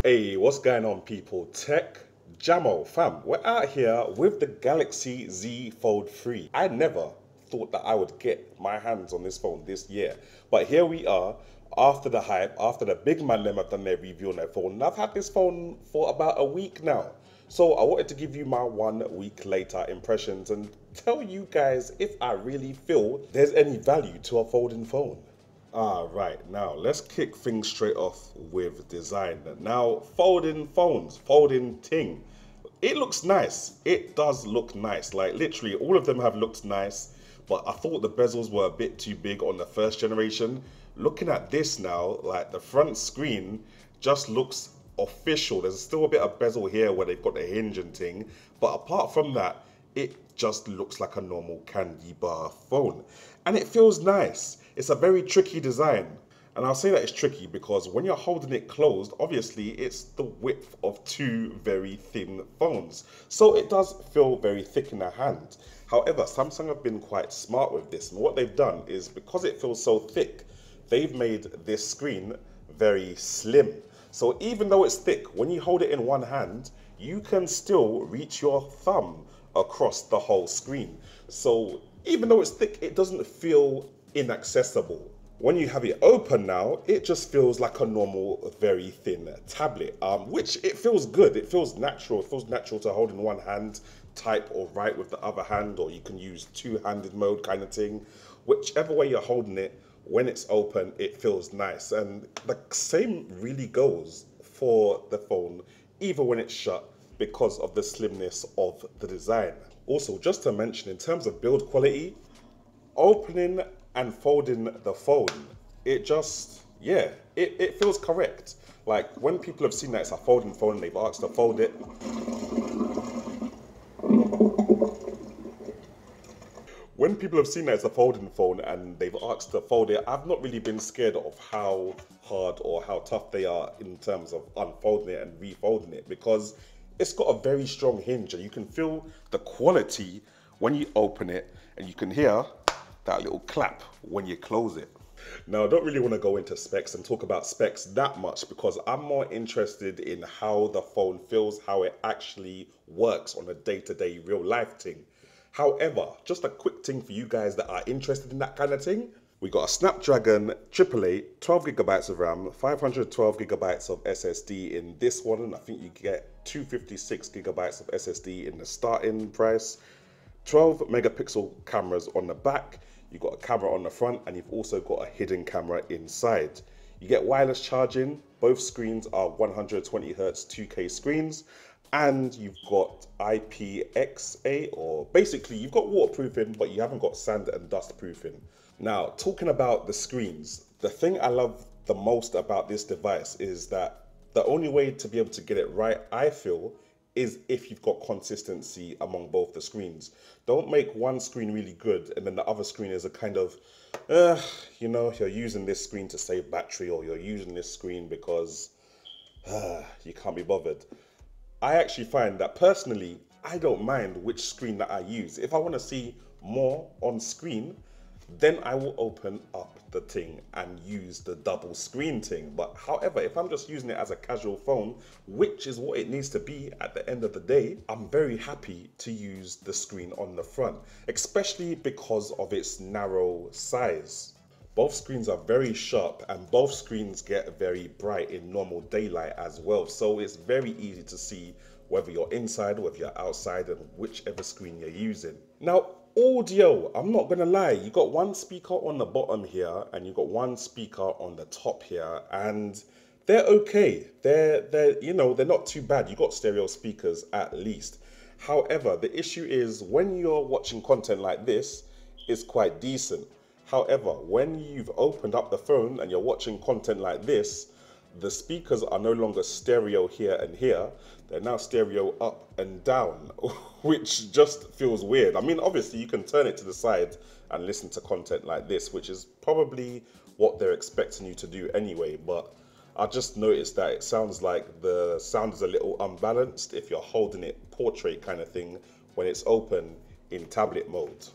Hey, what's going on, people? Tech Jamo, fam. We're out here with the Galaxy Z Fold 3. I never thought that I would get my hands on this phone this year, but here we are after the hype, after the big man them have done their review on their phone. And I've had this phone for about a week now. So I wanted to give you my 1 week later impressions and tell you guys if I really feel there's any value to a folding phone. Right, now let's kick things straight off with design. Now, folding phones, folding ting. It looks nice. It does look nice. Like, literally, all of them have looked nice, but I thought the bezels were a bit too big on the first generation. Looking at this now, like, the front screen just looks official. There's still a bit of bezel here where they've got the hinge and ting, but apart from that, it just looks like a normal candy bar phone. And it feels nice. It's a very tricky design. And I'll say that it's tricky because when you're holding it closed, obviously it's the width of two very thin phones. So it does feel very thick in the hand. However, Samsung have been quite smart with this. And what they've done is, because it feels so thick, they've made this screen very slim. So even though it's thick, when you hold it in one hand, you can still reach your thumb across the whole screen. So even though it's thick, it doesn't feel inaccessible. When you have it open now, it just feels like a normal, very thin tablet, which it feels good. It feels natural. It feels natural to hold in one hand, type or write with the other hand, or you can use two-handed mode kind of thing. Whichever way you're holding it, when it's open, it feels nice. And the same really goes for the phone, even when it's shut, because of the slimness of the design. Also, just to mention, in terms of build quality, opening and folding the phone, it just, yeah, it feels correct. Like, when people have seen that it's a folding phone and they've asked to fold it, when people have seen that it's a folding phone and they've asked to fold it, I've not really been scared of how hard or how tough they are in terms of unfolding it and refolding it, because it's got a very strong hinge and you can feel the quality when you open it, and you can hear that little clap when you close it. Now, I don't really want to go into specs and talk about specs that much, because I'm more interested in how the phone feels, how it actually works on a day-to-day real life thing. However, just a quick thing for you guys that are interested in that kind of thing. We got a Snapdragon 888, 12 gigabytes of RAM, 512 gigabytes of SSD in this one, and I think you get 256 gigabytes of SSD in the starting price. 12 megapixel cameras on the back, you've got a camera on the front, and you've also got a hidden camera inside. You get wireless charging, both screens are 120 Hz 2K screens, and you've got IPX8, or basically you've got waterproofing, but you haven't got sand and dust proofing. Now, talking about the screens, the thing I love the most about this device is that the only way to be able to get it right, I feel, is if you've got consistency among both the screens. Don't make one screen really good and then the other screen is a kind of, you know, you're using this screen to save battery, or you're using this screen because you can't be bothered. I actually find that personally, I don't mind which screen that I use. If I want to see more on screen, then I will open up the thing and use the double screen thing. But however, if I'm just using it as a casual phone, which is what it needs to be at the end of the day, I'm very happy to use the screen on the front, especially because of its narrow size. Both screens are very sharp and both screens get very bright in normal daylight as well. So it's very easy to see whether you're inside, whether you're outside, and whichever screen you're using. Now, audio, I'm not gonna lie, you got one speaker on the bottom here and you got one speaker on the top here, and they're okay. They're you know, they're not too bad. You got stereo speakers at least. However, the issue is when you're watching content like this, it's quite decent. However, when you've opened up the phone and you're watching content like this, the speakers are no longer stereo here and here. They're now stereo up and down, which just feels weird. I mean, obviously you can turn it to the side and listen to content like this, which is probably what they're expecting you to do anyway. But I just noticed that it sounds like the sound is a little unbalanced if you're holding it portrait kind of thing when it's open in tablet mode.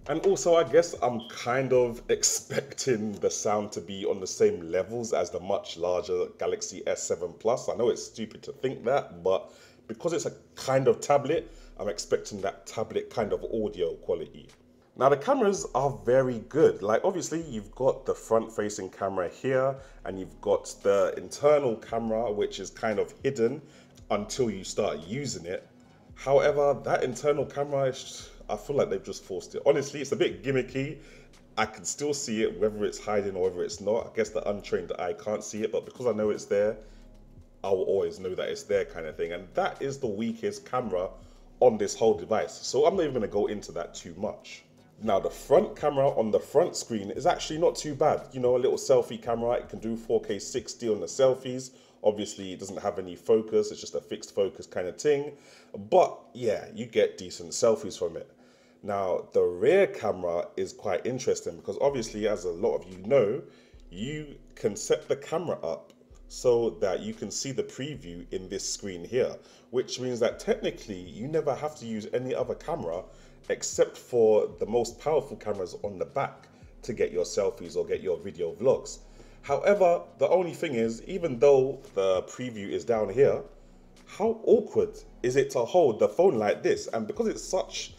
And also, I guess I'm kind of expecting the sound to be on the same levels as the much larger Galaxy S7 Plus. I know it's stupid to think that, but because it's a kind of tablet, I'm expecting that tablet kind of audio quality. Now the cameras are very good. Like obviously you've got the front facing camera here and you've got the internal camera which is kind of hidden until you start using it. However, that internal camera, I feel like they've just forced it. Honestly, it's a bit gimmicky. I can still see it whether it's hiding or whether it's not. I guess the untrained eye can't see it, but because I know it's there, I will always know that it's there kind of thing. And that is the weakest camera on this whole device. So I'm not even gonna go into that too much. Now the front camera on the front screen is actually not too bad. You know, a little selfie camera, it can do 4K 60 on the selfies. Obviously it doesn't have any focus, it's just a fixed focus kind of thing. But yeah, you get decent selfies from it. Now the rear camera is quite interesting because obviously, as a lot of you know, you can set the camera up so that you can see the preview in this screen here, which means that technically you never have to use any other camera except for the most powerful cameras on the back to get your selfies or get your video vlogs. However, the only thing is, even though the preview is down here, how awkward is it to hold the phone like this? And because it's such,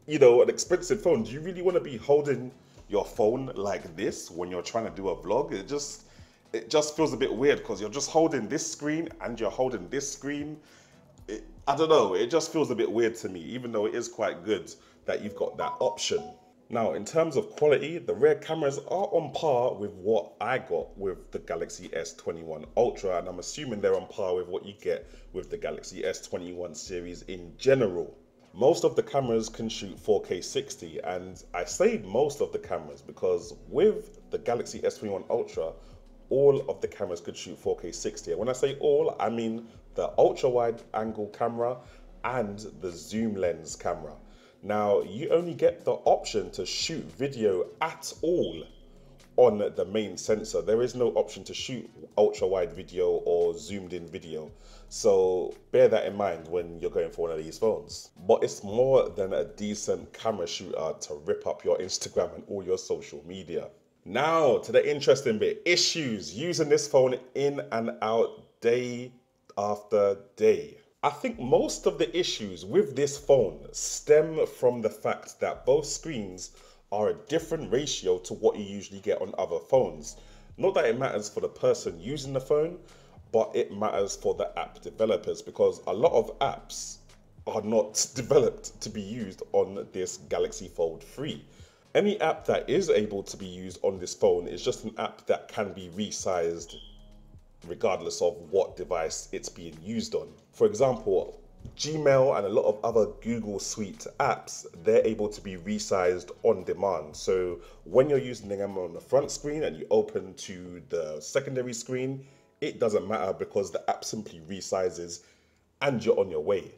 you know, an expensive phone, do you really want to be holding your phone like this when you're trying to do a vlog? It just feels a bit weird because you're just holding this screen and you're holding this screen. I don't know, it just feels a bit weird to me, even though it is quite good that you've got that option. Now, in terms of quality, the rear cameras are on par with what I got with the Galaxy S21 Ultra, and I'm assuming they're on par with what you get with the Galaxy S21 series in general. Most of the cameras can shoot 4K 60, and I say most of the cameras because with the Galaxy S21 Ultra, all of the cameras could shoot 4K 60. And when I say all, I mean the ultra wide angle camera and the zoom lens camera. Now, you only get the option to shoot video at all on the main sensor. There is no option to shoot ultra wide video or zoomed in video. So bear that in mind when you're going for one of these phones. But it's more than a decent camera shooter to rip up your Instagram and all your social media. Now to the interesting bit, issues using this phone in and out day after day. I think most of the issues with this phone stem from the fact that both screens are a different ratio to what you usually get on other phones. Not that it matters for the person using the phone, but it matters for the app developers because a lot of apps are not developed to be used on this Galaxy Fold 3. Any app that is able to be used on this phone is just an app that can be resized regardless of what device it's being used on. For example, Gmail and a lot of other Google Suite apps, they're able to be resized on demand. So when you're using them on the front screen and you open to the secondary screen, it doesn't matter because the app simply resizes and you're on your way.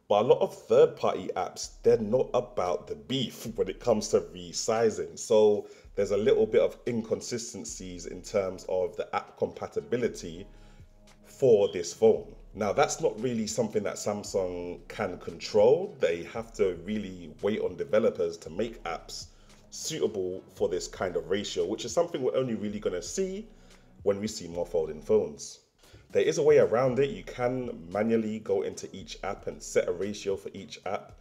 But a lot of third-party apps, they're not about the beef when it comes to resizing. So there's a little bit of inconsistencies in terms of the app compatibility for this phone. Now, that's not really something that Samsung can control. They have to really wait on developers to make apps suitable for this kind of ratio, which is something we're only really going to see when we see more folding phones. There is a way around it. You can manually go into each app and set a ratio for each app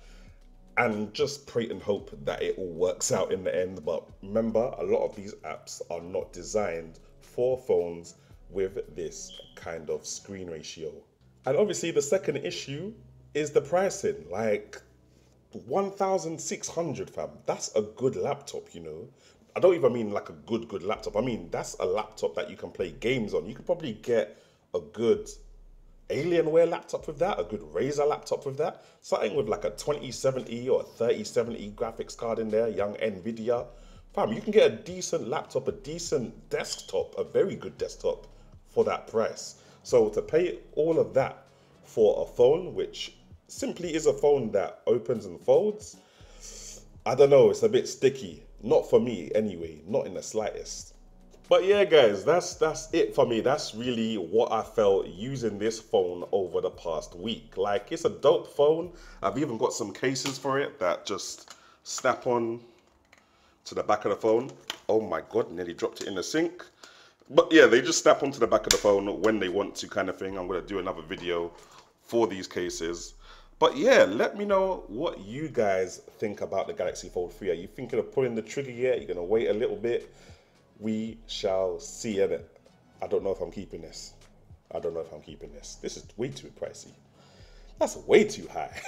and just pray and hope that it all works out in the end. But remember, a lot of these apps are not designed for phones with this kind of screen ratio. And obviously the second issue is the pricing. Like 1,600 fam, that's a good laptop, you know. I don't even mean like a good laptop. I mean, that's a laptop that you can play games on. You could probably get a good Alienware laptop with that, a good Razer laptop with that, something with like a 2070 or a 3070 graphics card in there, young Nvidia. Fam, you can get a decent laptop, a decent desktop, a very good desktop for that price. So to pay all of that for a phone, which simply is a phone that opens and folds, I don't know, it's a bit sticky. Not for me anyway, not in the slightest. But yeah guys, that's it for me. That's really what I felt using this phone over the past week. Like, it's a dope phone. I've even got some cases for it that just snap on to the back of the phone. Oh my God, nearly dropped it in the sink. But yeah, they just snap onto the back of the phone when they want to, kind of thing. I'm going to do another video for these cases. But yeah, let me know what you guys think about the Galaxy Fold 3. Are you thinking of pulling the trigger yet? You're going to wait a little bit? We shall see, innit? I don't know if I'm keeping this. I don't know if I'm keeping this. This is way too pricey. That's way too high.